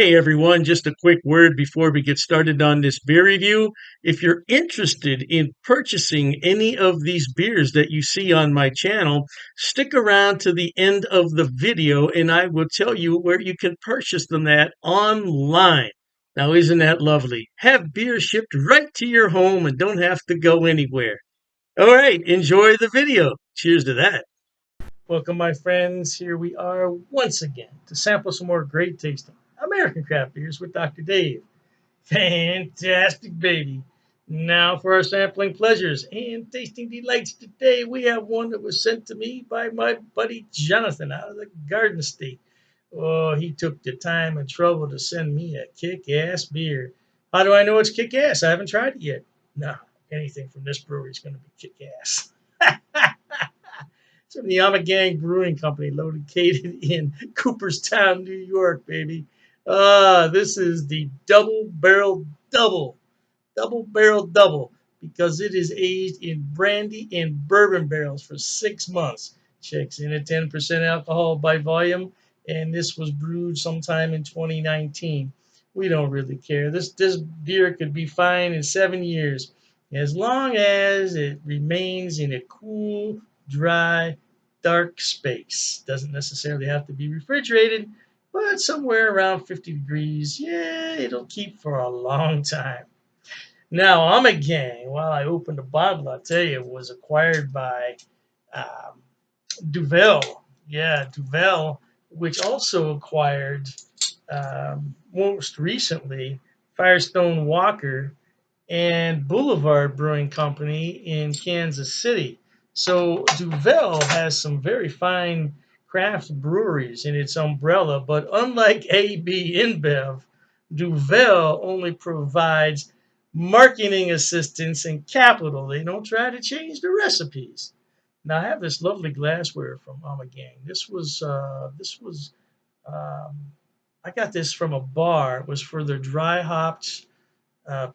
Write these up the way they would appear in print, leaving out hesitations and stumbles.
Hey everyone, just a quick word before we get started on this beer review. If you're interested in purchasing any of these beers that you see on my channel, stick around to the end of the video and I will tell you where you can purchase them at online. Now, isn't that lovely? Have beer shipped right to your home and don't have to go anywhere. All right, enjoy the video. Cheers to that. Welcome, my friends. Here we are once again to sample some more great tasting American craft beers with Dr. Dave. Fantastic, baby. Now for our sampling pleasures and tasting delights today, we have one that was sent to me by my buddy Jonathan out of the Garden State. Oh, he took the time and trouble to send me a kick-ass beer. How do I know it's kick-ass? I haven't tried it yet. No, anything from this brewery is going to be kick-ass. It's from the Ommegang Brewing Company, located in Cooperstown, New York, baby. This is the double barrel double, because it is aged in brandy and bourbon barrels for 6 months. Checks in at 10% alcohol by volume, and this was brewed sometime in 2019. We don't really care. This beer could be fine in 7 years, as long as it remains in a cool, dry, dark space. Doesn't necessarily have to be refrigerated, but somewhere around 50 degrees, yeah, it'll keep for a long time. Now, Ommegang, while I opened the bottle, I'll tell you, was acquired by um, Dubbel. Yeah, Dubbel, which also acquired most recently Firestone Walker and Boulevard Brewing Company in Kansas City. So Duvel has some very fine craft breweries in its umbrella, but unlike AB InBev, Duvel only provides marketing assistance and capital. They don't try to change the recipes. Now I have this lovely glassware from Ommegang. This was um, I got this from a bar. It was for their dry hopped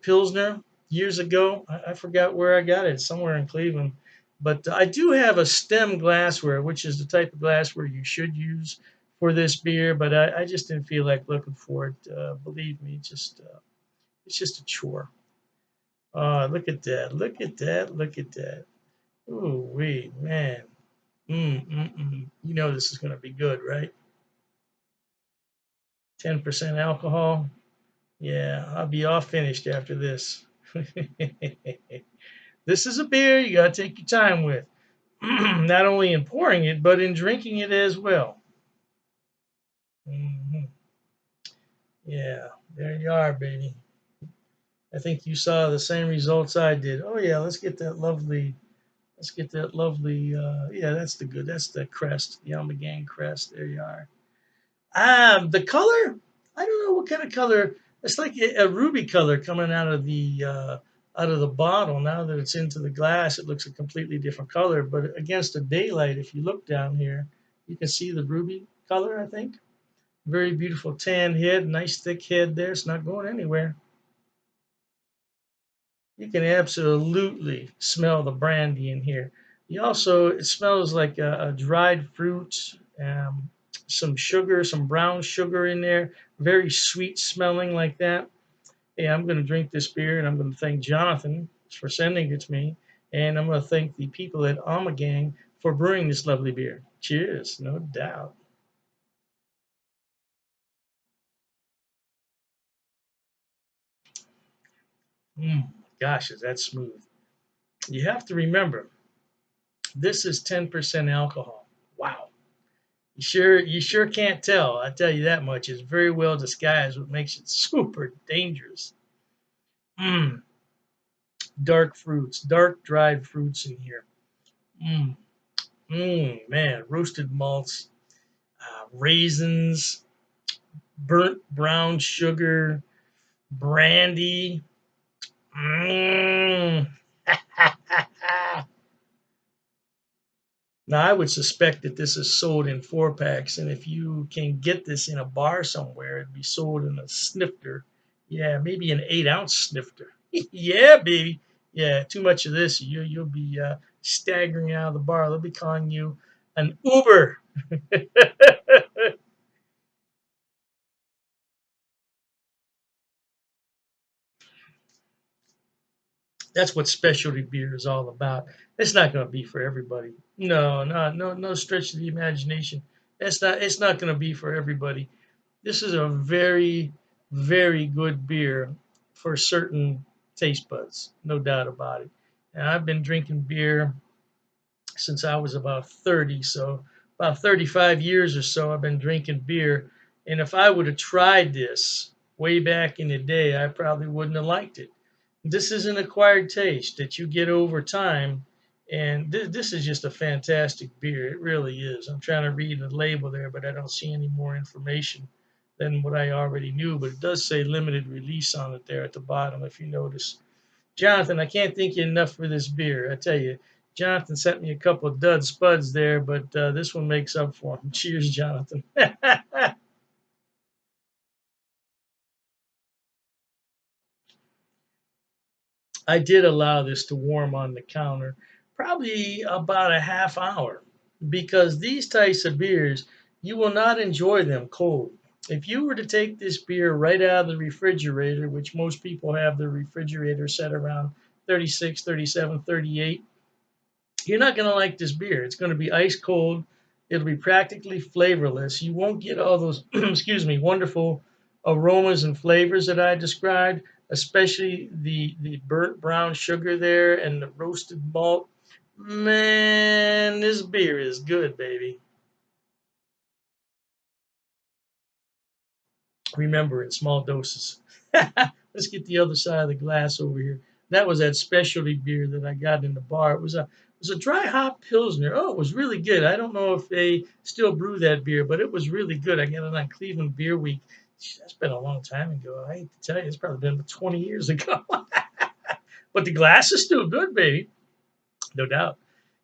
Pilsner years ago. I forgot where I got it, somewhere in Cleveland. But I do have a stem glassware, which is the type of glassware you should use for this beer. But I just didn't feel like looking for it. Believe me, it's just a chore. Look at that! Look at that! Look at that! Ooh, wee man! You know this is going to be good, right? 10% alcohol. Yeah, I'll be all finished after this. This is a beer you got to take your time with, not only in pouring it, but in drinking it as well. hmm Yeah, there you are, baby. I think you saw the same results I did. Oh yeah, let's get that lovely. Yeah, that's the crest, the Ommegang crest. There you are. The color, I don't know what kind of color. It's like a ruby color coming out of the bottle. Now that it's into the glass, it looks a completely different color. But against the daylight, if you look down here, you can see the ruby color, I think. Very beautiful tan head, nice thick head there. It's not going anywhere. You can absolutely smell the brandy in here. It smells like a dried fruit, some sugar, some brown sugar in there, very sweet smelling like that. Hey, I'm going to drink this beer and I'm going to thank Jonathan for sending it to me. And I'm going to thank the people at Ommegang for brewing this lovely beer. Cheers, no doubt. Gosh, is that smooth. You have to remember, this is 10% alcohol. Wow. You sure can't tell. I tell you that much. It's very well disguised, what makes it super dangerous. Mm, dark fruits, dark dried fruits in here. Mm, man, roasted malts, raisins, burnt brown sugar, brandy. Mm. Now, I would suspect that this is sold in 4 packs, and if you can get this in a bar somewhere, it'd be sold in a snifter. Yeah, maybe an 8-ounce snifter. Yeah, baby. Yeah, too much of this, you'll be staggering out of the bar. They'll be calling you an Uber. That's what specialty beer is all about. It's not going to be for everybody. No, no stretch of the imagination. It's not going to be for everybody. This is a very, very good beer for certain taste buds, no doubt about it. And I've been drinking beer since I was about 30. So about 35 years or so, I've been drinking beer. And if I would have tried this way back in the day, I probably wouldn't have liked it. This is an acquired taste that you get over time. And this is just a fantastic beer. It really is. I'm trying to read the label there, but I don't see any more information than what I already knew. But it does say limited release on it there at the bottom, if you notice. Jonathan, I can't thank you enough for this beer. I tell you, Jonathan sent me a couple of dud spuds there, but this one makes up for them. Cheers, Jonathan. I did allow this to warm on the counter probably about a half hour because these types of beers, you will not enjoy them cold. If you were to take this beer right out of the refrigerator, which most people have their refrigerator set around 36, 37, 38, you're not going to like this beer. It's going to be ice cold. It'll be practically flavorless. You won't get all those, excuse me, wonderful aromas and flavors that I described, especially the burnt brown sugar there and the roasted malt. Man, this beer is good, baby. Remember, in small doses. Let's get the other side of the glass over here. That was that specialty beer that I got in the bar. It was a dry hop pilsner. Oh, it was really good. I don't know if they still brew that beer, but it was really good. I got it on Cleveland Beer Week. That's been a long time ago. I hate to tell you, it's probably been 20 years ago. But the glass is still good, baby. No doubt.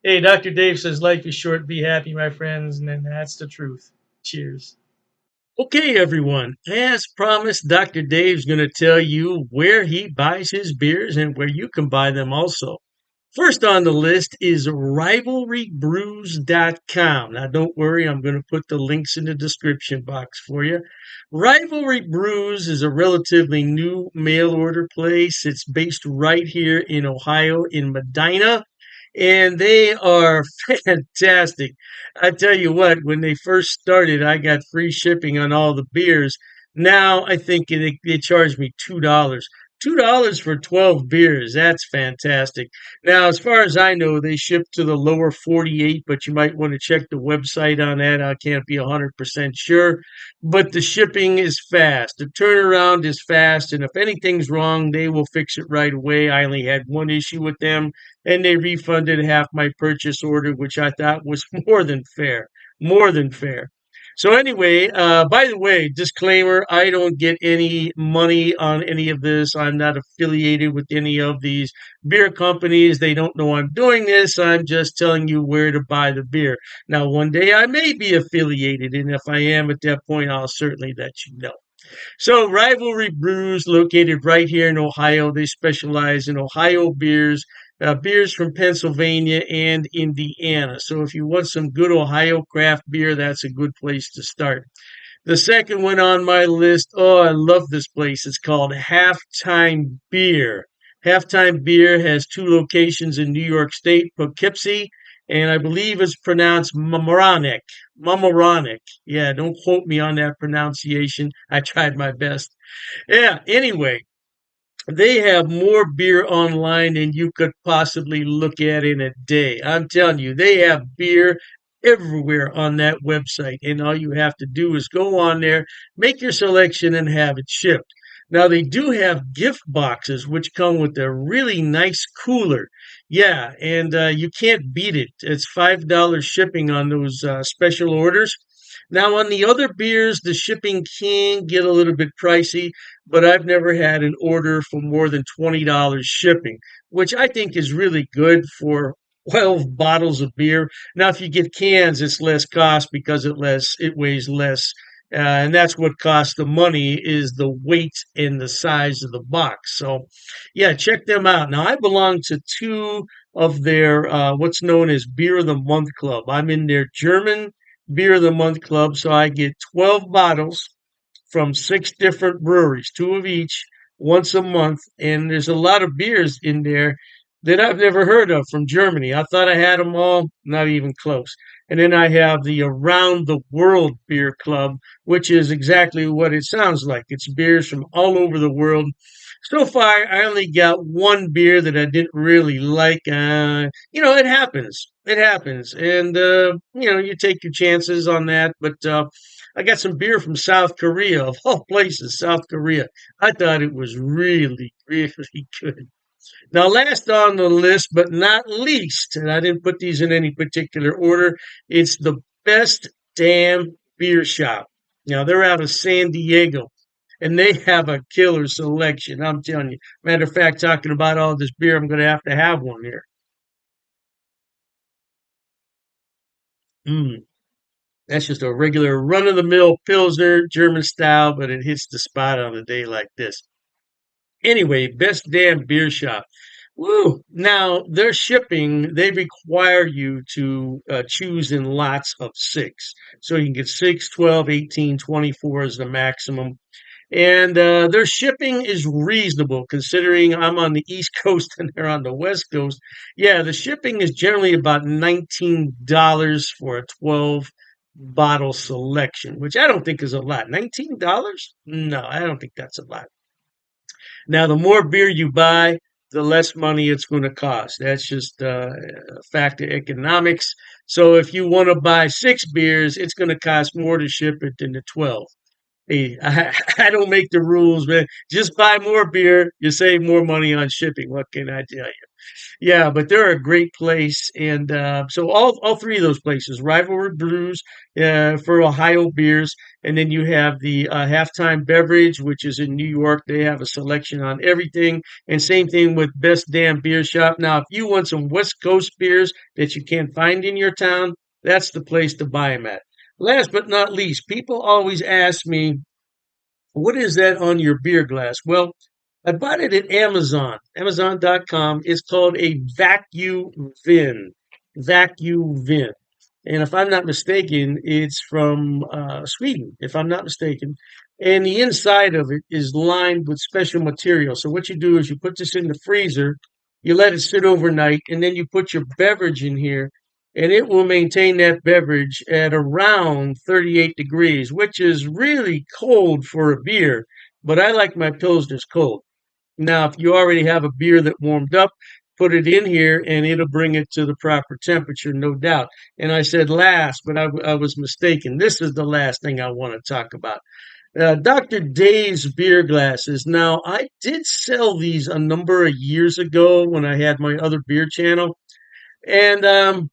Hey, Dr. Dave says life is short. Be happy, my friends. And then that's the truth. Cheers. Okay, everyone. As promised, Dr. Dave's going to tell you where he buys his beers and where you can buy them also. First on the list is rivalrybrews.com. Now, don't worry, I'm going to put the links in the description box for you. Rivalry Brews is a relatively new mail order place. It's based right here in Ohio, in Medina, and they are fantastic. I tell you what, when they first started, I got free shipping on all the beers. Now I think they charge me $2. $2 for 12 beers. That's fantastic. Now, as far as I know, they ship to the lower 48, but you might want to check the website on that. I can't be 100% sure. But the shipping is fast. The turnaround is fast. And if anything's wrong, they will fix it right away. I only had one issue with them, and they refunded half my purchase order, which I thought was more than fair. More than fair. So anyway, by the way, disclaimer, I don't get any money on any of this. I'm not affiliated with any of these beer companies. They don't know I'm doing this. I'm just telling you where to buy the beer. Now, one day I may be affiliated, and if I am at that point, I'll certainly let you know. So, Rivalry Brews, located right here in Ohio, they specialize in Ohio beers, beers from Pennsylvania and Indiana. So, if you want some good Ohio craft beer, that's a good place to start. The second one on my list, oh, I love this place. It's called Halftime Beer. Halftime Beer has two locations in New York State, Poughkeepsie, and I believe it's pronounced Mamaroneck. Mamaroneck. Yeah, don't quote me on that pronunciation. I tried my best. Yeah, anyway, they have more beer online than you could possibly look at in a day. I'm telling you, they have beer everywhere on that website. And all you have to do is go on there, make your selection, and have it shipped. Now, they do have gift boxes, which come with a really nice cooler. Yeah, and you can't beat it. It's $5 shipping on those special orders. Now, on the other beers, the shipping can get a little bit pricey, but I've never had an order for more than $20 shipping, which I think is really good for 12 bottles of beer. Now, if you get cans, it's less cost because it weighs less. And that's what costs the money is the weight and the size of the box. So, yeah, check them out. Now, I belong to two of their what's known as Beer of the Month Club. I'm in their German Beer of the Month Club, so I get 12 bottles from six different breweries, two of each, once a month, and there's a lot of beers in there that I've never heard of from Germany. I thought I had them all, not even close. And then I have the Around the World Beer Club, which is exactly what it sounds like. It's beers from all over the world. So far, I only got one beer that I didn't really like. It happens. It happens. And, you take your chances on that. But I got some beer from South Korea, of all places, South Korea. I thought it was really, really good. Now, last on the list, but not least, and I didn't put these in any particular order, it's the Best Damn Beer Shop. Now, they're out of San Diego, and they have a killer selection. I'm telling you. Matter of fact, talking about all this beer, I'm going to have one here. Mm, that's just a regular run of the mill Pilsner, German style, but it hits the spot on a day like this. Anyway, Best Damn Beer Shop. Woo! Now, their shipping, they require you to choose in lots of six. So you can get 6, 12, 18, 24 is the maximum. And their shipping is reasonable considering I'm on the East Coast and they're on the West Coast. Yeah, the shipping is generally about $19 for a 12 bottle selection, which I don't think is a lot. $19? No, I don't think that's a lot. Now, the more beer you buy, the less money it's going to cost. That's just a fact of economics. So if you want to buy six beers, it's going to cost more to ship it than the 12. Hey, I don't make the rules, man. Just buy more beer. You save more money on shipping. What can I tell you? Yeah, but they're a great place, and so all three of those places, Rivalry Brews for Ohio beers, and then you have the Halftime Beverage, which is in New York. They have a selection on everything, and same thing with Best Damn Beer Shop. Now, if you want some West Coast beers that you can't find in your town, that's the place to buy them at. Last but not least, people always ask me, what is that on your beer glass? Well, I bought it at Amazon, Amazon.com. It's called a vacuum vin. Vacuum vin. And if I'm not mistaken, it's from Sweden, if I'm not mistaken. And the inside of it is lined with special material. So what you do is you put this in the freezer, you let it sit overnight, and then you put your beverage in here, and it will maintain that beverage at around 38 degrees, which is really cold for a beer. But I like my pilsners cold. Now, if you already have a beer that warmed up, put it in here and it'll bring it to the proper temperature, no doubt. And I said last, but I was mistaken. This is the last thing I want to talk about. Dr. Dave's beer glasses. Now, I did sell these a number of years ago when I had my other beer channel. And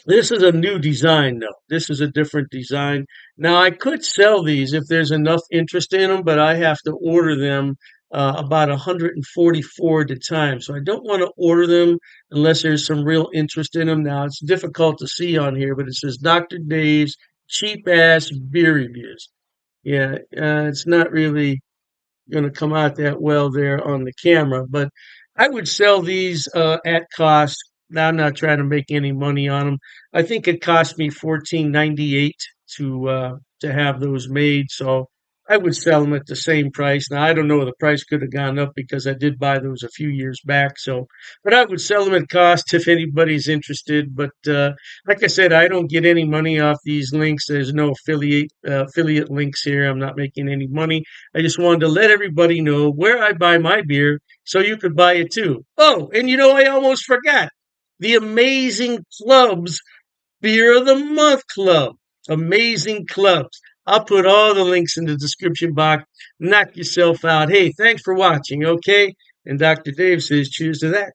this is a new design, though. This is a different design. Now, I could sell these if there's enough interest in them, but I have to order them about 144 at a time. So I don't want to order them unless there's some real interest in them. Now, it's difficult to see on here, but it says Dr. Dave's cheap ass beer reviews. Yeah, it's not really going to come out that well there on the camera. But I would sell these at cost. Now I'm not trying to make any money on them. I think it cost me 14.98 to have those made. So I would sell them at the same price. Now I don't know, the price could have gone up because I did buy those a few years back. So, but I would sell them at cost if anybody's interested. But like I said, I don't get any money off these links. There's no affiliate links here. I'm not making any money. I just wanted to let everybody know where I buy my beer so you could buy it too. Oh, and I almost forgot the Amazing Clubs Beer of the Month Club. Amazing Clubs. I'll put all the links in the description box. Knock yourself out. Hey, thanks for watching, okay? And Dr. Dave says cheers to that.